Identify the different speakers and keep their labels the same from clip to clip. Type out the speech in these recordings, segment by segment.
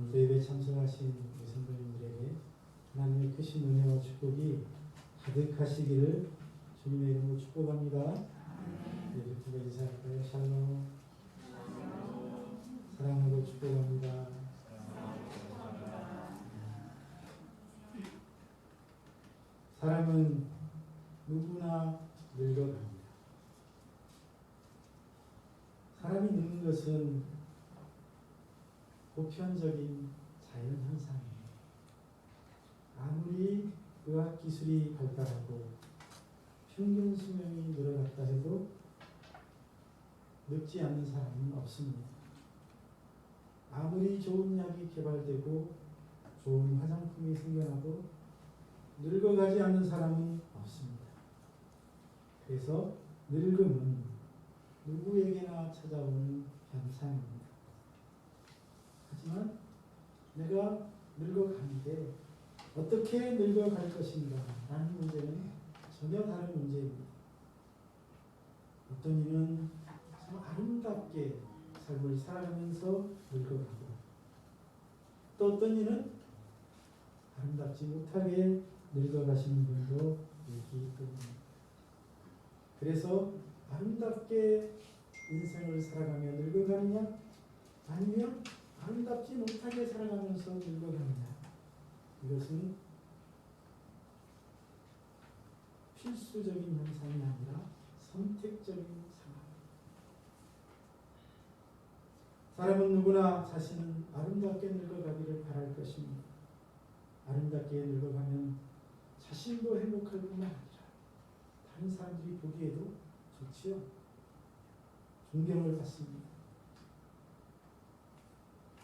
Speaker 1: 오늘도 예배 참석하신 우리 성도님들에게 하나님의 크신 은혜와 축복이 가득하시기를 주님의 이름으로 축복합니다. 예배 두 가지 인사할까요? 샬롬. 사랑하고 축복합니다. 사람은 누구나 늙어갑니다. 사람이 늙는 것은 보편적인 자연현상이에요. 아무리 의학기술이 발달하고 평균 수명이 늘어났다 해도 늙지 않는 사람은 없습니다. 아무리 좋은 약이 개발되고 좋은 화장품이 생겨나도 늙어가지 않는 사람은 없습니다. 그래서 늙음은 누구에게나 찾아오는 현상입니다. 하지만 내가 늙어가는데 어떻게 늙어갈 것인가 라는 문제는 전혀 다른 문제입니다. 어떤 이는 참 아름답게 삶을 살아가면서 늙어가고 또 어떤 이는 아름답지 못하게 늙어가시는 분도 있기 때문입니다. 그래서 아름답게 인생을 살아가며 늙어가느냐 아니면 아름답지 못하게 살아가면서 늙어가느냐, 이것은 필수적인 현상이 아니라 선택적인 상황입니다. 사람은 누구나 자신은 아름답게 늙어가기를 바랄 것입니다. 아름답게 늙어가면 자신도 행복할 뿐만 아니라 다른 사람들이 보기에도 좋지요. 존경을 받습니다.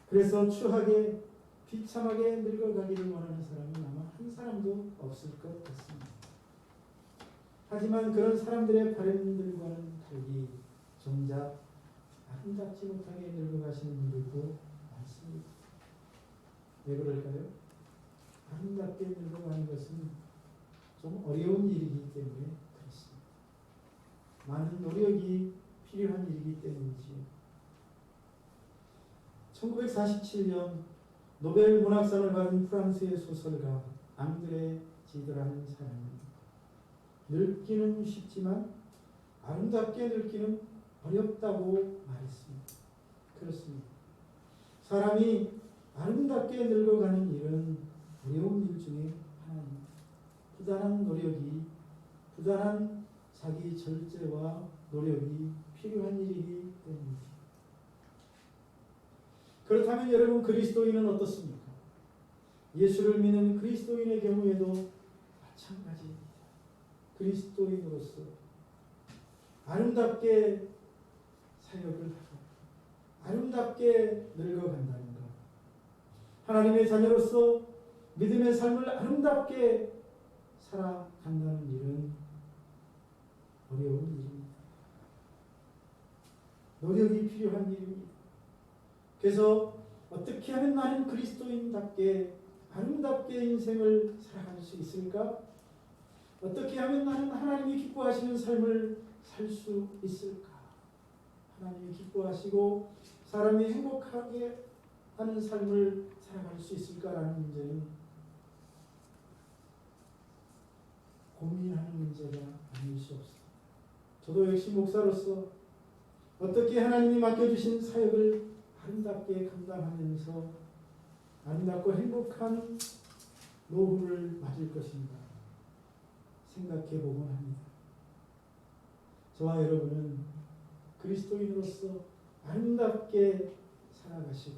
Speaker 1: 그래서 추하게 비참하게 늙어가기를 원하는 사람은 아마 한 사람도 없을 것 같습니다. 하지만 그런 사람들의 바램들과는 달리 정작 아름답지 못하게 늙어가시는 분들도 많습니다. 왜 그럴까요? 아름답게 늙어가는 것은 좀 어려운 일이기 때문에 그렇습니다. 많은 노력이 필요한 일이기 때문이지요. 1947년 노벨 문학상을 받은 프랑스의 소설가 앙드레 지드라는 사람은 늙기는 쉽지만 아름답게 늙기는 어렵다고 말했습니다. 그렇습니다. 사람이 아름답게 늙어가는 일은 어려운 일 중에 하나입니다. 부단한 노력이, 부단한 자기 절제와 노력이 필요한 일이기 때문입니다. 그렇다면 여러분, 그리스도인은 어떻습니까? 예수를 믿는 그리스도인의 경우에도 마찬가지입니다. 그리스도인으로서 아름답게 사역을 하고 아름답게 늙어간다는 것, 하나님의 자녀로서 믿음의 삶을 아름답게 살아간다는 일은 어려운 일입니다. 노력이 필요한 일입니다. 그래서 어떻게 하면 나는 그리스도인답게 아름답게 인생을 살아갈 수 있을까? 어떻게 하면 나는 하나님이 기뻐하시는 삶을 살 수 있을까? 하나님이 기뻐하시고 사람이 행복하게 하는 삶을 살아갈 수 있을까라는 문제는 고민하는 문제가 아닐 수 없습니다. 저도 역시 목사로서 어떻게 하나님이 맡겨주신 사역을 아름답게 감당하면서 아름답고 행복한 노후를 맞을 것인가 생각해 보곤 합니다. 저와 여러분은 그리스도인으로서 아름답게 살아가시고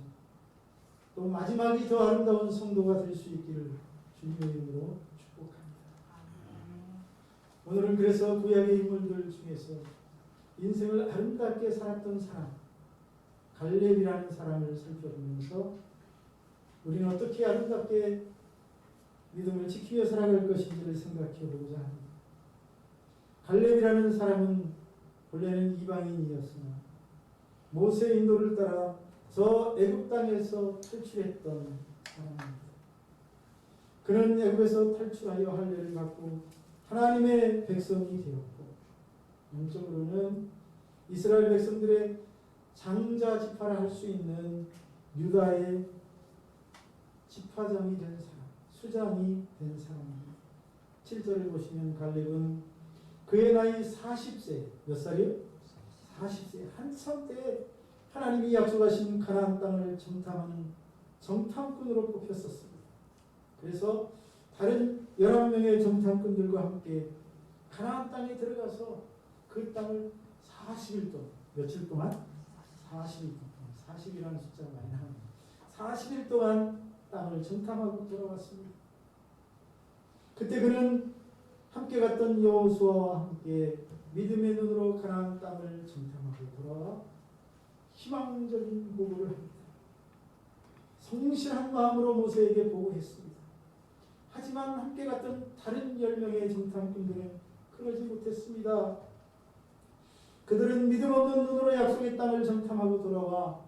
Speaker 1: 또 마지막이 더 아름다운 성도가 될 수 있기를 주님의 이름으로 축복합니다. 오늘은 그래서 구약의 인물들 중에서 인생을 아름답게 살았던 사람, 갈렙이라는 사람을 살펴보면서 우리는 어떻게 아름답게 믿음을 지키며 살아갈 것인지를 생각해 보고자 합니다. 갈렙이라는 사람은 본래는 이방인이었으나 모세의 인도를 따라 저 애굽 땅에서 탈출했던 사람입니다. 그는 애굽에서 탈출하여 할례를 받고 하나님의 백성이 되었고 영적으로는 이스라엘 백성들의 장자 지파라 할 수 있는 유다의 지파장이 된 사람, 수장이 된 사람입니다. 7절을 보시면 갈렙은 그의 나이 40세, 몇 살이요? 40세. 한참 때 하나님이 약속하신 가나안 땅을 정탐하는 정탐꾼으로 뽑혔었습니다. 그래서 다른 11명의 정탐꾼들과 함께 가나안 땅에 들어가서 그 땅을 40일 동안, 며칠 동안? 40일 동안. 40이라는 숫자가 많이 나옵니다. 40일 동안 땅을 정탐하고 돌아왔습니다. 그때 그는 함께 갔던 여호수아와 함께 믿음의 눈으로 가나안 땅을 정탐하고 돌아와 희망적인 보고를 합니다. 성실한 마음으로 모세에게 보고했습니다. 하지만 함께 갔던 다른 10명의 정탐꾼들은 그러지 못했습니다. 그들은 믿음 없는 눈으로 약속의 땅을 정탐하고 돌아와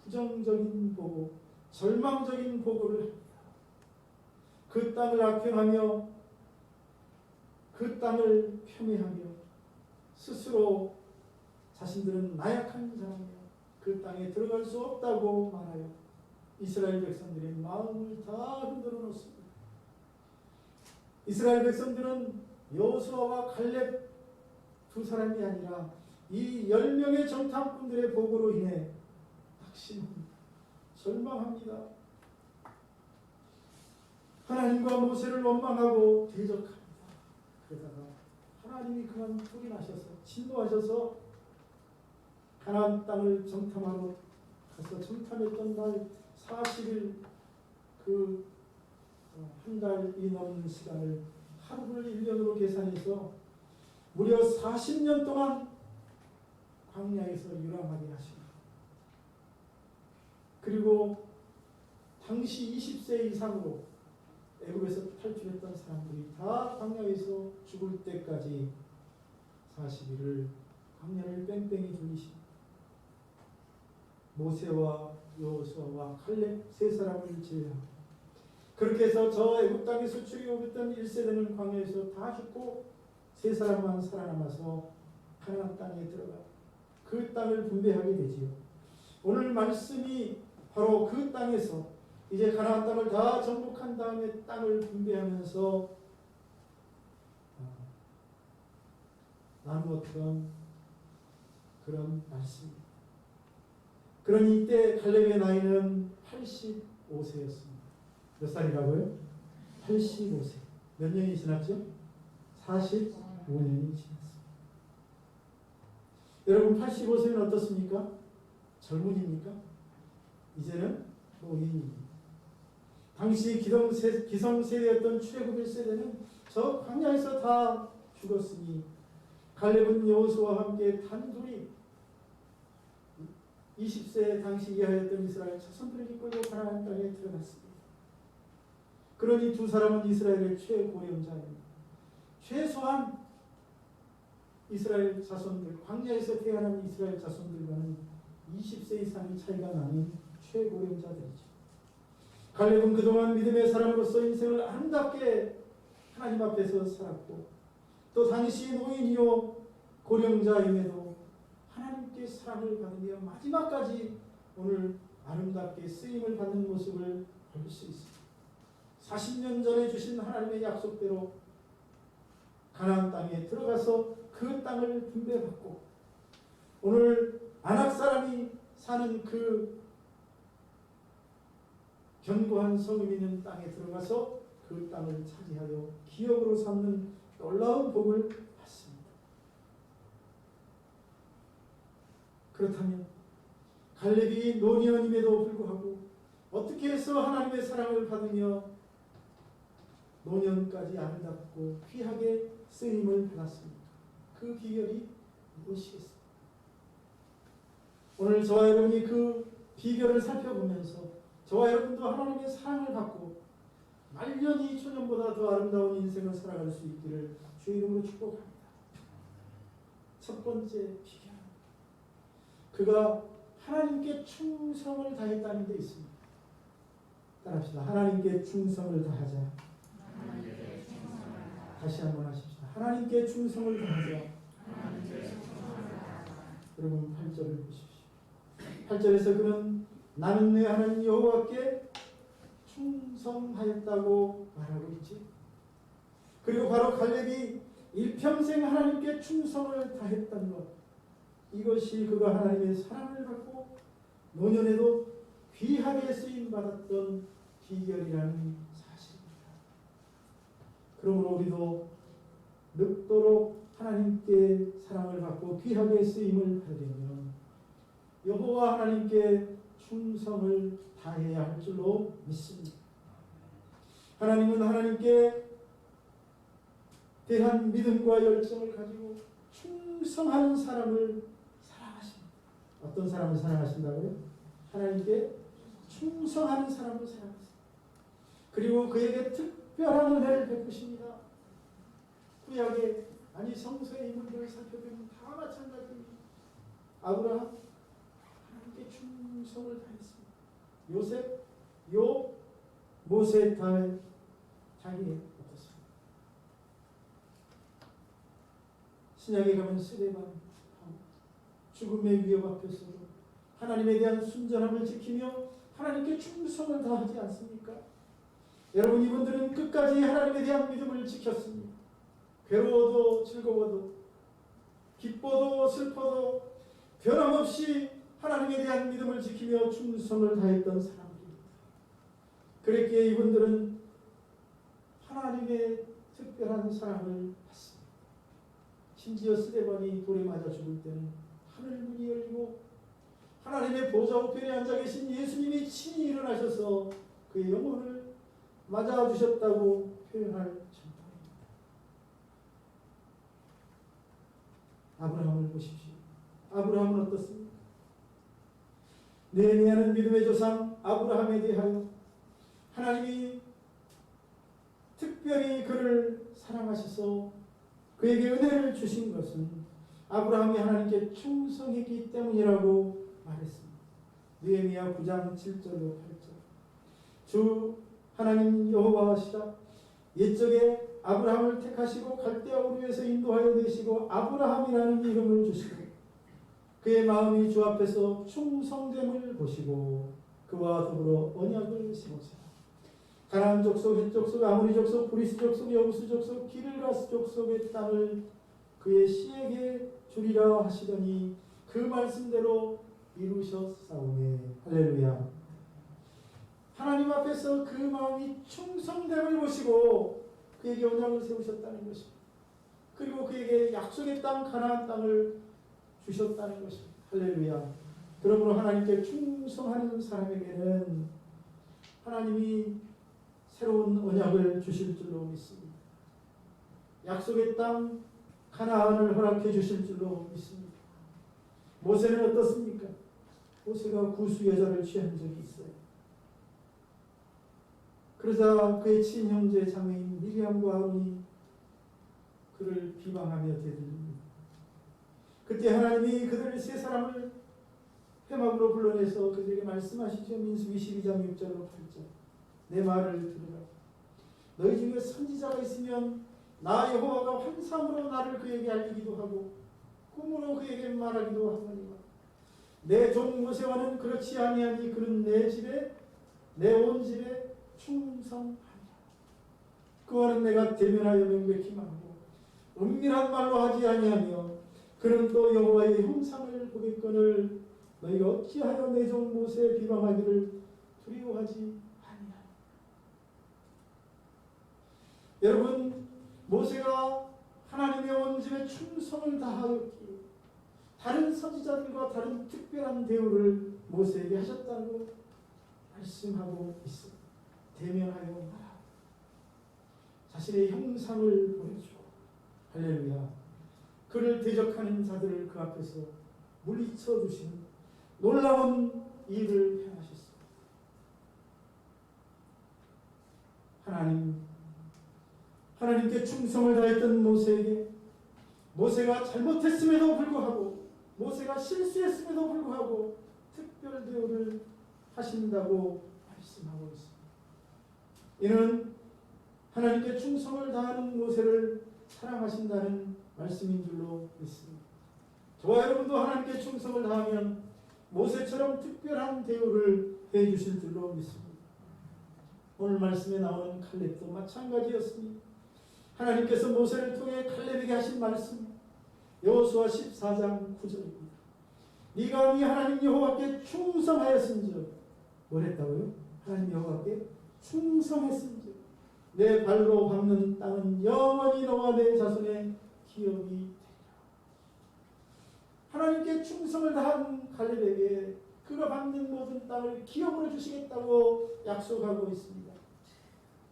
Speaker 1: 부정적인 보고, 절망적인 보고를 합니다. 그 땅을 악평하며 그 땅을 폄훼하며 스스로 자신들은 나약한 자라며 그 땅에 들어갈 수 없다고 말하여 이스라엘 백성들의 마음을 다 흔들어 놓습니다. 이스라엘 백성들은 여호수아와 갈렙 두 사람이 아니라 이 10명의 정탐꾼들의 보고로 인해 낙심합니다. 절망합니다. 하나님과 모세를 원망하고 대적합니다. 그러다가 하나님이 그만 뿔이 나셔서 진노하셔서 가나안 땅을 정탐하러 가서 정탐했던 날 40일 그 한 달이 넘는 시간을 하루를 1년으로 계산해서 무려 40년 동안 광야에서 유람하게 하십니다. 그리고 당시 20세 이상으로 애굽에서 탈출했던 사람들이 다 광야에서 죽을 때까지 40일을 광야를 뺑뺑이 돌리십니다. 모세와 여호수아와 갈렙 세 사람을 제외하고 그렇게 해서 저 애굽 땅에서 출애굽했던 1세대는 광야에서 다 죽고 세 사람만 살아남아서 가나안 땅에 들어가 그 땅을 분배하게 되지요. 오늘 말씀이 바로 그 땅에서 이제 가나안 땅을 다 정복한 다음에 땅을 분배하면서 나누었던 그런 말씀입니다. 그러니 이때 갈렙의 나이는 85세였습니다. 몇 살이라고요? 85세. 몇 년이 지났죠? 45년이 지났습니다. 여러분 85세는 어떻습니까? 젊은입니까? 이제는 노인입니다. 당시 기성세대였던 출애굽 1세대는 저 광야에서 다 죽었으니 갈렙은 여호수아와 함께 단둘이 20세 당시 이하였던 이스라엘 자손들을 이끌고 가나안 땅에 들어갔습니다. 그러니 두 사람은 이스라엘의 최고령자입니다. 최소한 이스라엘 자손들, 광야에서 태어난 이스라엘 자손들과는 20세 이상의 차이가 나는 최고령자들이죠. 갈렙은 그동안 믿음의 사람으로서 인생을 아름답게 하나님 앞에서 살았고 또 당시 노인이요 고령자임에도 하나님께 사랑을 받으며 마지막까지 오늘 아름답게 쓰임을 받는 모습을 볼 수 있습니다. 40년 전에 주신 하나님의 약속대로 가나안 땅에 들어가서 그 땅을 분배받고 오늘 아낙 사람이 사는 그 견고한 성읍 있는 땅에 들어가서 그 땅을 차지하여 기업으로 삼는 놀라운 복을 받습니다. 그렇다면 갈렙이 노년임에도 불구하고 어떻게 해서 하나님의 사랑을 받으며 노년까지 아름답고 귀하게 쓰임을 받았습니까? 그 비결이 무엇이겠습니까? 오늘 저와 여러분이 그 비결을 살펴보면서 저와 여러분도 하나님의 사랑을 받고 말년이 초년보다 더 아름다운 인생을 살아갈 수 있기를 주의 이름으로 축복합니다. 첫 번째 비결, 그가 하나님께 충성을 다했다는 데 있습니다. 따라합시다. 하나님께 충성을 다하자. 다시 한번 하십시다. 하나님께 충성을 다하자. 여러분 8절을 보십시오. 8절에서 그는 나는 내 하나님 여호와께 충성하였다고 말하고 있지. 그리고 바로 갈렙이 일평생 하나님께 충성을 다했던 것, 이것이 그가 하나님의 사랑을 받고 노년에도 귀하게 쓰임받았던 비결이라는 사실입니다. 그러므로 우리도 늙도록 하나님께 사랑을 받고 귀하게 쓰임을 받으려면 여호와 하나님께 충성을 다해야 할 줄로 믿습니다. 하나님은 하나님께 대한 믿음과 열정을 가지고 충성하는 사람을 사랑하십니다. 어떤 사람을 사랑하신다고요? 하나님께 충성하는 사람을 사랑하십니다. 그리고 그에게 특별한 은혜를 베푸십니다. 구약의 아니 성서의 인물들을 살펴보면 다 마찬가지입니다. 아브라함 하나님께 충성을 다했습니다. 요셉, 욥, 모세, 다윗, 다니엘 어떻습니까? 신약에 가면 스데반, 죽음의 위협 앞에서도 하나님에 대한 순전함을 지키며 하나님께 충성을 다하지 않습니까? 여러분, 이분들은 끝까지 하나님에 대한 믿음을 지켰습니다. 괴로워도 즐거워도 기뻐도 슬퍼도 변함없이 하나님에 대한 믿음을 지키며 충성을 다했던 사람들입니다. 그랬기에 이분들은 하나님의 특별한 사랑을 받습니다. 심지어 스데반이 돌에 맞아 죽을 때는 하늘 문이 열리고 하나님의 보좌 우편에 앉아 계신 예수님이 친히 일어나셔서 그의 영혼을 맞아주셨다고 표현할 정도입니다. 아브라함을 보십시오. 아브라함은 어떻습니까? 느헤미야는 믿음의 조상 아브라함에 대하여 하나님이 특별히 그를 사랑하셔서 그에게 은혜를 주신 것은 아브라함이 하나님께 충성했기 때문이라고 말했습니다. 느헤미야 9장 7절로 8절. 주 하나님 여호와시라 옛적에 아브라함을 택하시고 갈대아 우르에서 인도하여 내시고 아브라함이라는 이름을 주시고 그의 마음이 주 앞에서 충성됨을 보시고 그와 더불어 언약을 세우시라. 가나안 족속, 헷 족속, 아모리 족속, 브리스 족속, 여부스 족속, 기르가스 족속의 땅을 그의 씨에게 주리라 하시더니 그 말씀대로 이루셨사오매. 할렐루야. 하나님 앞에서 그 마음이 충성됨을 보시고 그에게 언약을 세우셨다는 것입니다. 그리고 그에게 약속의 땅 가나안 땅을 주셨다는 것입니다. 할렐루야. 그러므로 하나님께 충성하는 사람에게는 하나님이 새로운 언약을 주실 줄로 믿습니다. 약속의 땅 가나안을 허락해 주실 줄로 믿습니다. 모세는 어떻습니까? 모세가 구수 여자를 취한 적이 있어요. 그러자 그의 친형제 자매인 미리암과 아론이 그를 비방하며 대들립니다. 그때 하나님이 그들 세 사람을 회막으로 불러내서 그들에게 말씀하시죠. 민수기 12장 6절로 8절. 내 말을 들으라. 너희 중에 선지자가 있으면 나 여호와가 환상으로 나를 그에게 알리기도 하고 꿈으로 그에게 말하기도 하거니와 내 종 모세와는 그렇지 아니하니 그는 내 집에 내 온 집에 충성하리라. 그와는 내가 대면하여 명백히 말하고 은밀한 말로 하지 아니하며 그는 또 여호와의 형상을 보겠거늘 너희가 어찌하여 내 종 모세의 비방하기를 두려워하지 아니하냐. 여러분, 모세가 하나님의 온 집에 충성을 다하였기에 다른 선지자들과 다른 특별한 대우를 모세에게 하셨다고 말씀하고 있습니다. 대면하여 말하고 자신의 형상을 보여주고 할렐루야. 그를 대적하는 자들을 그 앞에서 물리쳐 주시는 놀라운 일을 행하셨습니다. 하나님께 충성을 다했던 모세에게 모세가 잘못했음에도 불구하고 모세가 실수했음에도 불구하고 특별 대우를 하신다고 말씀하고 있습니다. 이는 하나님께 충성을 다하는 모세를 사랑하신다는 말씀인 줄로 믿습니다. 저와 여러분도 하나님께 충성을 다하면 모세처럼 특별한 대우를 해주실 줄로 믿습니다. 오늘 말씀에 나오는 칼렙도 마찬가지였습니다. 하나님께서 모세를 통해 칼렙에게 하신 말씀 여호수아 14장 9절입니다. 네가 네 하나님 여호와께 충성하였은즉 뭘 했다고요? 하나님 여호와께 충성했은즉 내 발로 밟는 땅은 영원히 너와 내 자손의 기업이 되리라. 하나님께 충성을 다한 갈렙에게 그가 밟는 모든 땅을 기업으로 주시겠다고 약속하고 있습니다.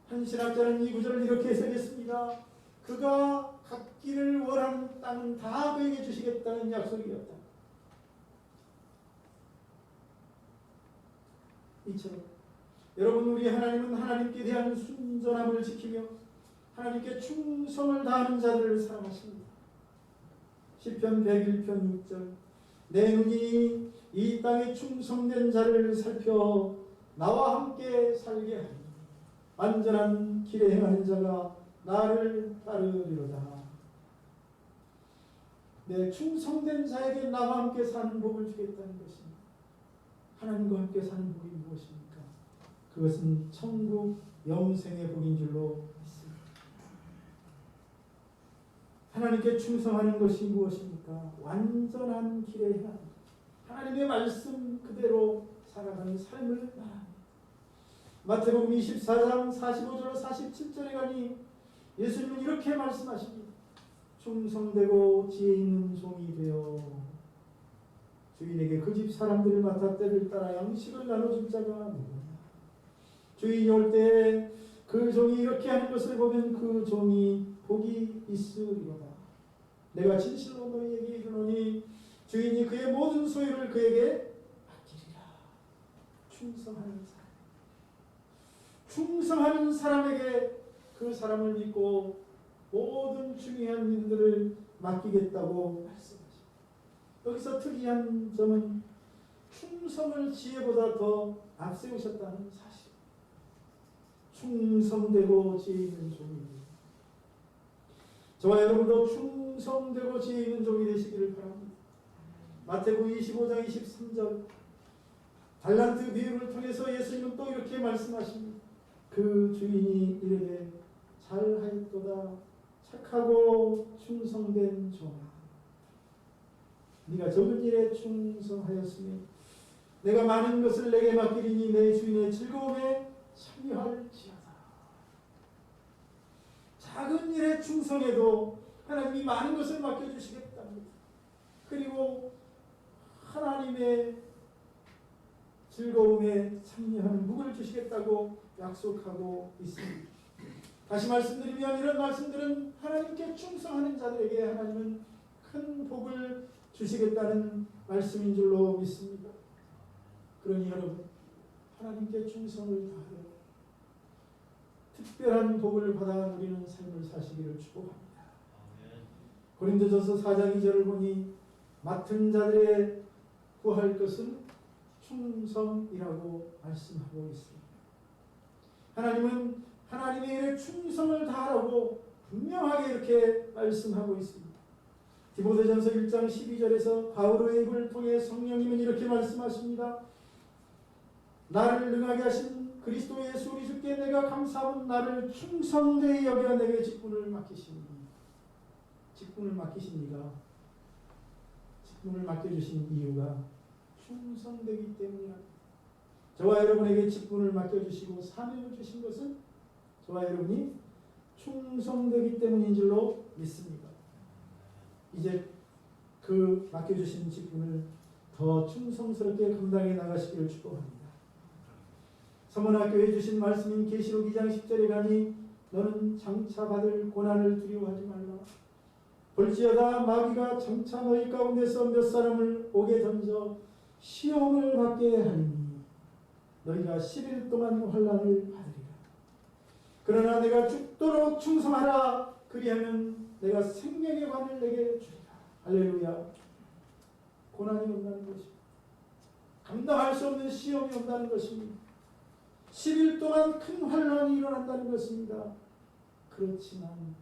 Speaker 1: 한 신학자는 이 구절을 이렇게 해석했습니다. 그가 갖기를 원하는 땅은 다 그에게 주시겠다는 약속이었다. 이처럼 여러분, 우리 하나님은 하나님께 대한 순전함을 지키며 하나님께 충성을 다하는 자들을 사랑하십니다. 시편 101편 6절 내 눈이 이 땅에 충성된 자를 살펴 나와 함께 살게 하니 완전한 길에 행하는 자가 나를 따르리로다. 내 충성된 자에게 나와 함께 사는 복을 주겠다는 것입니다. 하나님과 함께 사는 복이 무엇입니까? 그것은 천국 영생의 복인 줄로 믿습니다. 하나님께 충성하는 것이 무엇입니까? 완전한 길에 행하는 것. 하나님의 말씀 그대로 살아가는 삶을 말합니다. 마태복음 24장 45절 47절에 가니 예수님은 이렇게 말씀하십니다. 충성되고 지혜 있는 종이 되어 주인에게 그 집 사람들을 맡아 때를 따라 양식을 나눠준 자가 누구냐. 주인이 올 때 그 종이 이렇게 하는 것을 보면 그 종이 복이 있으리로다. 내가 진실로 너희에게 이르노니 주인이 그의 모든 소유를 그에게 맡기리라. 충성하는 사람. 충성하는 사람에게 그 사람을 믿고 모든 중요한 일들을 맡기겠다고 말씀하십니다. 여기서 특이한 점은 충성을 지혜보다 더 앞세우셨다는 사실. 충성되고 지혜 있는 종입니다. 저와 여러분도 충성되고 지혜 있는 종이 되시기를 바랍니다. 마태복음 25장 23절 달란트 비유를 통해서 예수님은 또 이렇게 말씀하십니다. 그 주인이 이르되 잘하였도다 착하고 충성된 종아, 네가 적은 일에 충성하였으니 내가 많은 것을 내게 맡기리니 내 주인의 즐거움에 참여할지어다. 작은 일에 충성해도 하나님이 많은 것을 맡겨주시겠답니다. 그리고 하나님의 즐거움에 참여하는 복을 주시겠다고 약속하고 있습니다. 다시 말씀드리면 이런 말씀들은 하나님께 충성하는 자들에게 하나님은 큰 복을 주시겠다는 말씀인 줄로 믿습니다. 그러니 여러분, 하나님께 충성을 다하여 특별한 복을 받아 누리는 삶을 사시기를 축복합니다. 고린도전서 4장 2절을 보니 맡은 자들의 구할 것은 충성이라고 말씀하고 있습니다. 하나님은 하나님의 일에 충성을 다하라고 분명하게 이렇게 말씀하고 있습니다. 디모데전서 1장 12절에서 바울의 입을 통해 성령님은 이렇게 말씀하십니다. 나를 능하게 하신 그리스도 예수 우리 주께 내가 감사하면 나를 충성되이 여겨 내게 직분을 맡기시니. 직분을 맡기십니다. 직분을 맡겨주신 이유가 충성되기 때문이라. 저와 여러분에게 직분을 맡겨주시고 사명을 주신 것은 저와 여러분이 충성되기 때문인 줄로 믿습니다. 이제 그 맡겨주신 직분을 더 충성스럽게 감당해 나가시기를 축복합니다. 서문학교에 주신 말씀인 계시록 2장 10절에 가니 너는 장차 받을 고난을 두려워하지 말라. 볼지어다 마귀가 장차 너희 가운데서 몇 사람을 옥에 던져 시험을 받게 하리니 너희가 10일 동안 환난을 받으리라. 그러나 내가 죽도록 충성하라. 그리하면 내가 생명의 관을 내게 주리라. 할렐루야. 고난이 온다는 것입니다. 감당할 수 없는 시험이 온다는 것입니다. 10일 동안 큰 환난이 일어난다는 것입니다. 그렇지만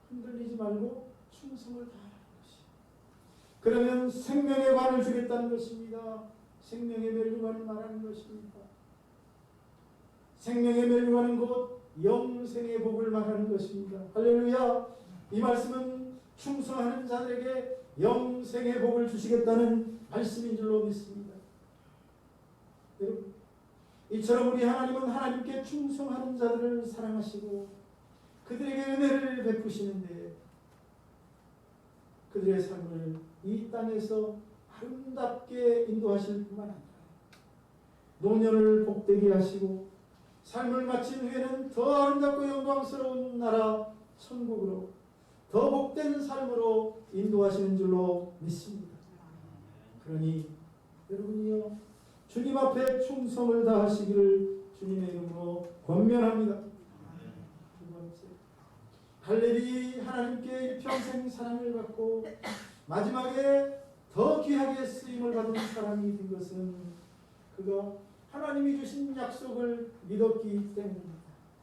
Speaker 1: 흔들리지 말고 충성을 다하는 것입니다. 그러면 생명의 관을 주겠다는 것입니다. 생명의 멸류관을 말하는 것입니다. 생명에 멸류하는 것, 영생의 복을 말하는 것입니다. 할렐루야. 이 말씀은 충성하는 자들에게 영생의 복을 주시겠다는 말씀인 줄로 믿습니다. 여러분, 이처럼 우리 하나님은 하나님께 충성하는 자들을 사랑하시고 그들에게 은혜를 베푸시는데 그들의 삶을 이 땅에서 아름답게 인도하실 뿐만 아니라 노년을 복되게 하시고 삶을 마친 후에는 더 아름답고 영광스러운 나라 천국으로 더 복된 삶으로 인도하시는 줄로 믿습니다. 그러니 여러분이요, 주님 앞에 충성을 다하시기를 주님의 이름으로 권면합니다. 두 번째, 갈렙이 하나님께 일평생 사랑을 받고 마지막에 더 귀하게 쓰임을 받은 사람이 된 것은 그가 하나님이 주신 약속을 믿었기 때문입니다.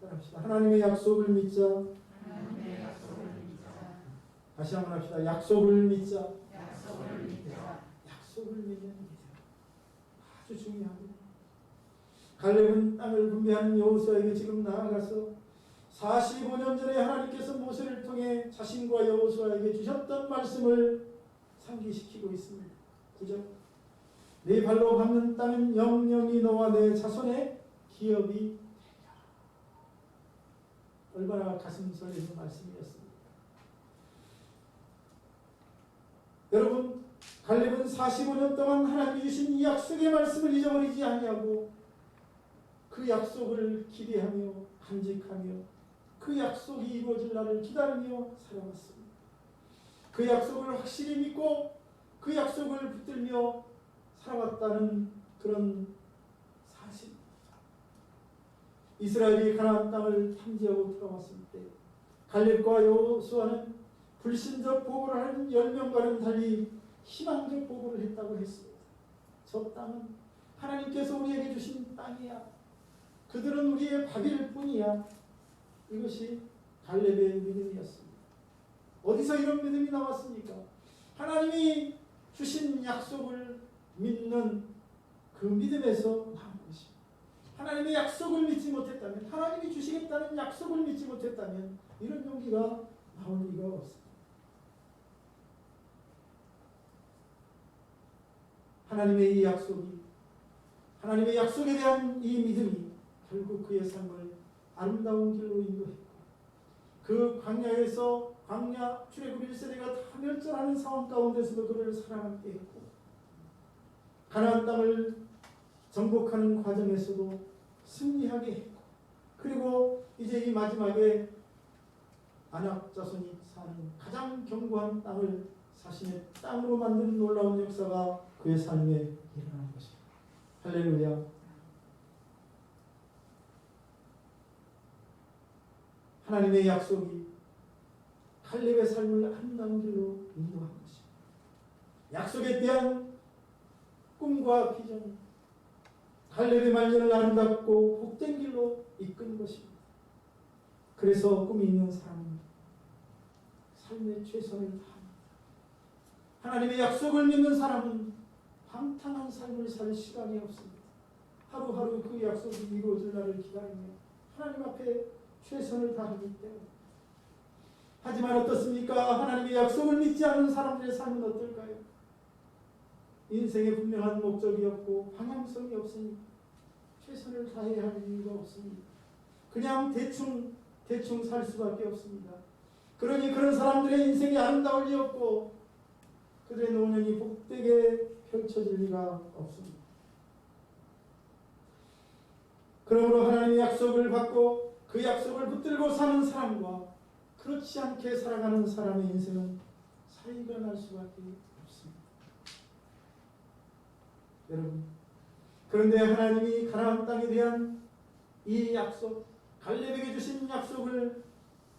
Speaker 1: 따라합시다. 하나님의 약속을 믿자.
Speaker 2: 하나님의 약속을 믿자.
Speaker 1: 다시 한번 합시다. 약속을 믿자.
Speaker 2: 약속을 믿자.
Speaker 1: 약속을 믿는 믿음. 아주 중요합니다. 갈렙은 땅을 분배하는 여호수아에게 지금 나아가서 45년 전에 하나님께서 모세를 통해 자신과 여호수아에게 주셨던 말씀을 상기시키고 있습니다. 9절, 네 발로 밟는 땅은 영영이 너와 내 자손의 기업이 되리라. 얼마나 가슴 설레는 말씀이었습니다. 여러분, 갈렙은 45년 동안 하나님이 주신 이 약속의 말씀을 잊어버리지 아니하고 그 약속을 기대하며 간직하며 그 약속이 이루어질 날을 기다리며 살아왔습니다. 그 약속을 확실히 믿고 그 약속을 붙들며 살아왔다는 그런 사실. 이스라엘이 가나안 땅을 탐지하고 들어왔을 때 갈렙과 여호수아는 불신적 보고를 하는 10명과는 달리 희망적 보고를 했다고 했습니다. 저 땅은 하나님께서 우리에게 주신 땅이야. 그들은 우리의 밥일 뿐이야. 이것이 갈렙의 믿음이었습니다. 어디서 이런 믿음이 나왔습니까? 하나님이 주신 약속을 믿는 그 믿음에서 나온 것입니다. 하나님의 약속을 믿지 못했다면, 하나님이 주시겠다는 약속을 믿지 못했다면 이런 용기가 나올 리가 없습니다. 하나님의 이 약속이, 하나님의 약속에 대한 이 믿음이 결국 그의 삶을 아름다운 길로 인도했고 그 광야에서 광야 출애굽 1세대가 다 멸절하는 상황 가운데서도 그를 사랑하게 했고 가나안 땅을 정복하는 과정에서도 승리하게 했고 그리고 이제 이 마지막에 아낙 자손이 사는 가장 견고한 땅을 자신의 땅으로 만드는 놀라운 역사가 그의 삶에 일어난 것입니다. 할렐루야. 하나님의 약속이 갈렙의 삶을 아름다운 길로 인도한 것입니다. 약속에 대한 꿈과 비전, 갈렙의 말년을 아름답고 복된 길로 이끈 것입니다. 그래서 꿈이 있는 사람은 삶의 최선을 다합니다. 하나님의 약속을 믿는 사람은 방탕한 삶을 살 시간이 없습니다. 하루하루 그 약속이 이루어질 날을 기다리며 하나님 앞에 최선을 다하기 때문에. 하지만 어떻습니까? 하나님의 약속을 믿지 않는 사람들의 삶은 어떨까요? 인생에 분명한 목적이 없고 방향성이 없으니 최선을 다해야 할 이유가 없습니다. 그냥 대충 살 수밖에 없습니다. 그러니 그런 사람들의 인생이 아름다울 리 없고 그들의 노년이 복되게 펼쳐질 리가 없습니다. 그러므로 하나님의 약속을 받고 그 약속을 붙들고 사는 사람과 그렇지 않게 살아가는 사람의 인생은 차이가 날 수밖에 없습니다. 여러분, 그런데 하나님이 가나안 땅에 대한 이 약속, 갈렙에게 주신 약속을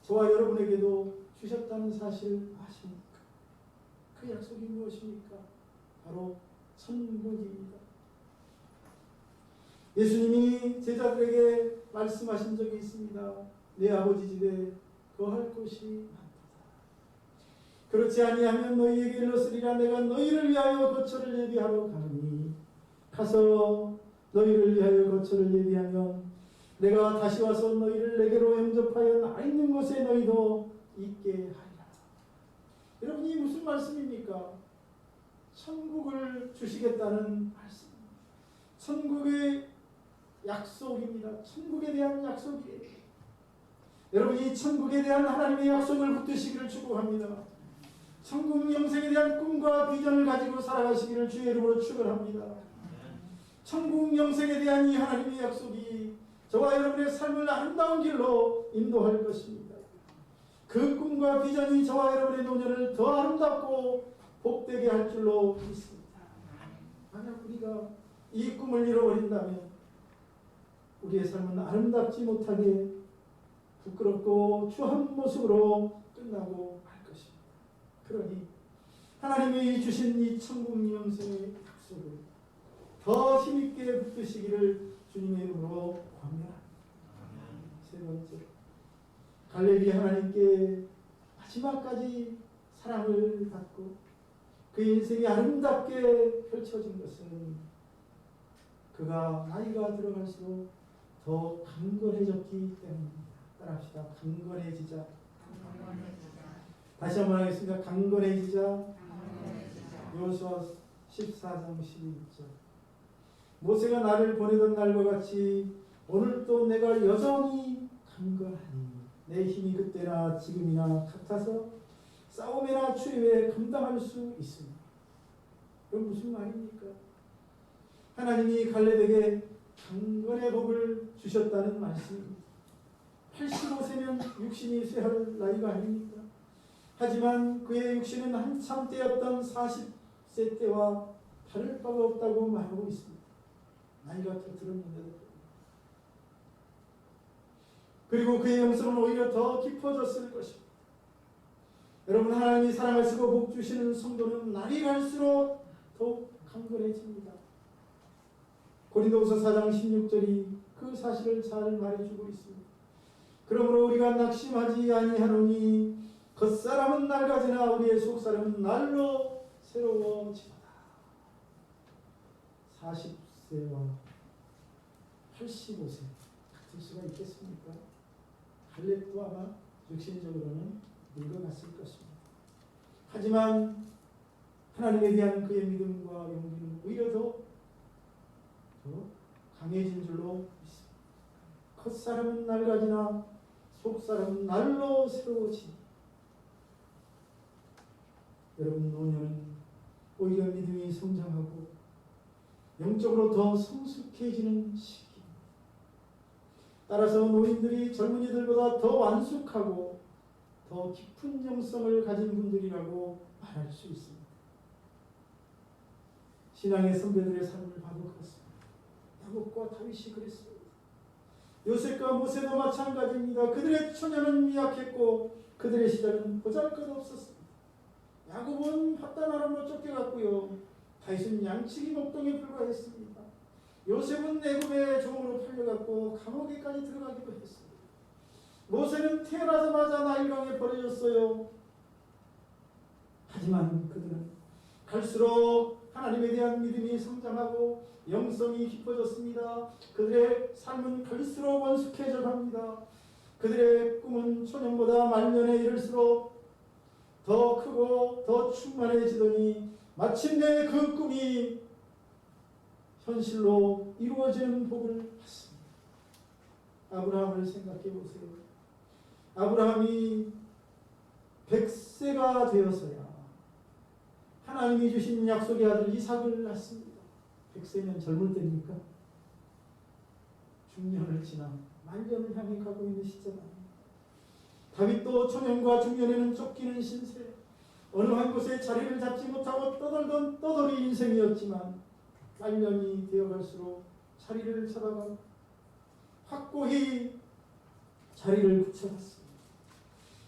Speaker 1: 저와 여러분에게도 주셨다는 사실을 아십니까? 그 약속이 무엇입니까? 바로 천국입니다. 예수님이 제자들에게 말씀하신 적이 있습니다. 내 아버지 집에 거할 곳이 많도다. 그렇지 아니하면 너희에게 일렀으리라. 내가 너희를 위하여 거처를 예비하러 가니 가서 너희를 위하여 거처를 예비하면 내가 다시 와서 너희를 내게로 영접하여 나 있는 곳에 너희도 있게 하리라. 여러분, 이 무슨 말씀입니까? 천국을 주시겠다는 말씀. 천국의 약속입니다. 천국에 대한 약속이에요. 여러분이 천국에 대한 하나님의 약속을 붙드시기를 축복합니다. 천국 영생에 대한 꿈과 비전을 가지고 살아가시기를 주의 이름으로 축원합니다. 천국 영생에 대한 이 하나님의 약속이 저와 여러분의 삶을 아름다운 길로 인도할 것입니다. 그 꿈과 비전이 저와 여러분의 노년을 더 아름답고 복되게 할 줄로 믿습니다. 만약 우리가 이 꿈을 잃어버린다면 우리의 삶은 아름답지 못하게 부끄럽고 추한 모습으로 끝나고 말 것입니다. 그러니 하나님이 주신 이 천국 영생의 약속을 더 힘있게 붙드시기를 주님의 이름으로 권면합니다. 세 번째, 갈렙이 하나님께 마지막까지 사랑을 받고 그 인생이 아름답게 펼쳐진 것은 그가 나이가 들어갈수록 더 강건해졌기 때문입니다. 따라합시다. 강건해지자. 다시 한번 하겠습니다. 강건해지자. 여호수아 14장 12절. 모세가 나를 보내던 날과 같이 오늘도 내가 여전히 강건하니 내 힘이 그때나 지금이나 같아서 싸움이나 추위에 감당할 수 있습니다. 그럼 무슨 말입니까? 하나님이 갈렙에게 강건의 복을 주셨다는 말씀입니다. 85세면 육신이 쇠할 나이가 아닙니까? 하지만 그의 육신은 한참 때였던 40세 때와 다를 바가 없다고 말하고 있습니다. 나이가 더 들었는데도. 그리고 그의 영성은 오히려 더 깊어졌을 것입니다. 여러분, 하나님이 사랑하시고 복 주시는 성도는 날이 갈수록 더욱 강건해집니다. 고린도후서 4장 16절이 그 사실을 잘 말해주고 있습니다. 그러므로 우리가 낙심하지 아니하노니 겉사람은 낡아지나 우리의 속사람은 날로 새로워지도다. 40세와 85세 같을 수가 있겠습니까? 갈렙도 아마 육신적으로는 늙어갔을 것입니다. 하지만 하나님에 대한 그의 믿음과 용기는 오히려 더 강해진 줄로 믿습니다. 겉사람은 낡아지나 속사람은 날로 새로워지니. 여러분, 노년은 오히려 믿음이 성장하고 영적으로 더 성숙해지는 시기입니다. 따라서 노인들이 젊은이들보다 더 완숙하고 더 깊은 영성을 가진 분들이라고 말할 수 있습니다. 신앙의 선배들의 삶을 봐도 그렇습니다. 야곱과 다윗이 그랬습니다. 요셉과 모세도 마찬가지입니다. 그들의 초년은 미약했고 그들의 시작은 보잘것없었습니다. 야곱은 핫단아람으로 쫓겨갔고요. 다윗은 양치기 목동에 불과했습니다. 요셉은 애굽의 종으로 팔려갔고 감옥에까지 들어가기도 했습니다. 모세는 태어나자마자 나일강에 버려졌어요. 하지만 그들은 갈수록 하나님에 대한 믿음이 성장하고 영성이 깊어졌습니다. 그들의 삶은 갈수록 원숙해져 갑니다. 그들의 꿈은 초년보다 말년에 이를수록 더 크고 더 충만해지더니 마침내 그 꿈이 현실로 이루어지는 복을 받습니다. 아브라함을 생각해 보세요. 아브라함이 100세가 되어서야 하나님이 주신 약속의 아들 이삭을 낳습니다. 100세면 젊을 때입니까? 중년을 지나 만년을 향해 가고 있는 시점 아닙니다. 다윗도 초년과 중년에는 쫓기는 신세, 어느 한 곳에 자리를 잡지 못하고 떠돌던 떠돌이 인생이었지만 말년이 되어갈수록 자리를 잡아가고 확고히 자리를 굳혀갔습니다.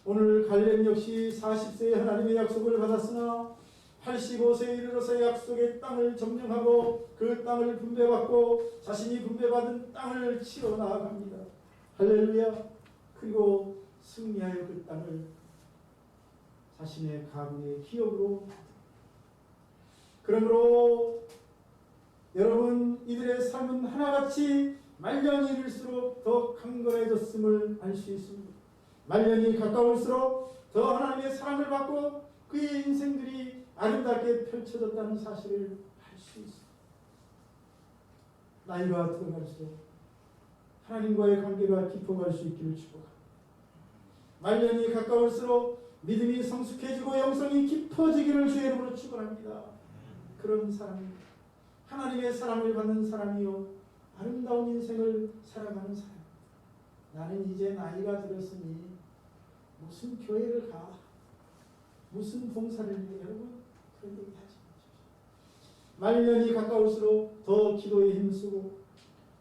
Speaker 1: 오늘 갈렙 역시 40세에 하나님의 약속을 받았으나 85세에 이르러서 약속의 땅을 점령하고 그 땅을 분배받고 자신이 분배받은 땅을 치러 나아갑니다. 할렐루야. 그리고 승리하여 그 땅을 자신의 가문의 기업으로. 그러므로 여러분, 이들의 삶은 하나같이 말년이 이를수록 더 강건해졌음을 알 수 있습니다. 말년이 가까울수록 더 하나님의 사랑을 받고 그의 인생들이 아름답게 펼쳐졌다는 사실을 알 수 있습니다. 나이가 들어갈수록 하나님과의 관계가 깊어갈 수 있기를 축복합니다. 말년이 가까울수록 믿음이 성숙해지고 영성이 깊어지기를 주의 이름으로 축원합니다. 그런 사람, 하나님의 사랑을 받는 사람이요 아름다운 인생을 살아가는 사람. 나는 이제 나이가 들었으니 무슨 교회를 가, 무슨 봉사를 해. 여러분 그런 얘기 하지 마십시오. 말년이 가까울수록 더 기도에 힘쓰고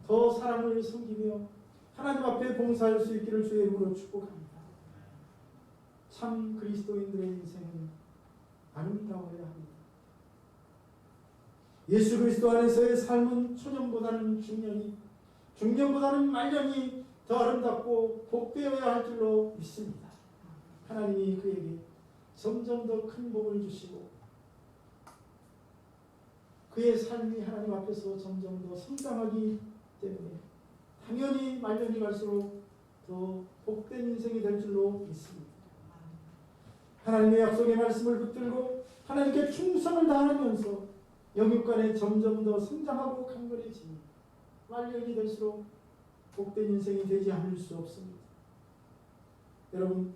Speaker 1: 더 사람을 섬기며 하나님 앞에 봉사할 수 있기를 주의 이름으로 축복합니다. 참 그리스도인들의 인생은 아름다워야 합니다. 예수 그리스도 안에서의 삶은 초년보다는 중년이, 중년보다는 말년이 더 아름답고 복되어야 할 줄로 믿습니다. 하나님이 그에게 점점 더 큰 복을 주시고 그의 삶이 하나님 앞에서 점점 더 성장하기 때문에 당연히 말년이 갈수록 더 복된 인생이 될 줄로 믿습니다. 하나님의 약속의 말씀을 붙들고 하나님께 충성을 다하면서 영육간에 점점 더 성장하고 강건해지니 말년이 될수록 복된 인생이 되지 않을 수 없습니다. 여러분,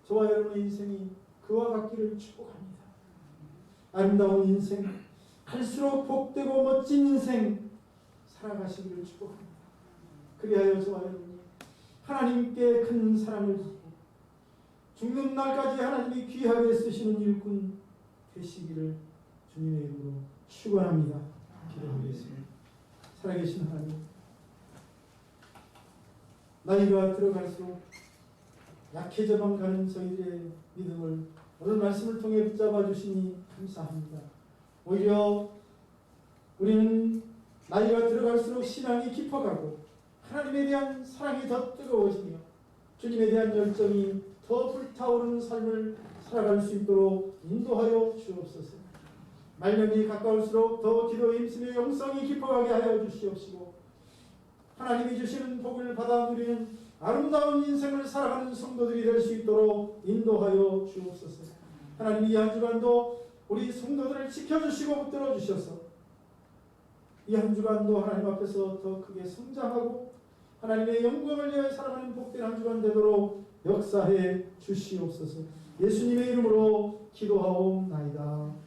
Speaker 1: 저와 여러분의 인생이 그와 같기를 축복합니다. 아름다운 인생, 갈수록 복되고 멋진 인생 살아가시기를 축복합니다. 그리하여 저와 여러분이 하나님께 큰 사랑을 받고 죽는 날까지 하나님이 귀하게 쓰시는 일꾼 되시기를 주님의 이름으로 축원합니다. 기도하겠습니다. 살아계신 하나님, 나이가 들어갈수록 약해져만 가는 저희들의 믿음을 오늘 말씀을 통해 붙잡아 주시니 감사합니다. 오히려 우리는 나이가 들어갈수록 신앙이 깊어가고 하나님에 대한 사랑이 더 뜨거워지며 주님에 대한 열정이 더 불타오르는 삶을 살아갈 수 있도록 인도하여 주옵소서. 말년이 가까울수록 더 기도에 힘쓰며 영성이 깊어가게 하여 주시옵시고 하나님이 주시는 복을 받아 누리는 아름다운 인생을 살아가는 성도들이 될 수 있도록 인도하여 주옵소서. 하나님, 이 한 주간도 우리 성도들을 지켜주시고 붙들어 주셔서 이 한 주간도 하나님 앞에서 더 크게 성장하고 하나님의 영광을 위하여 살아가는 복된 한 주간 되도록 역사해 주시옵소서. 예수님의 이름으로 기도하옵나이다.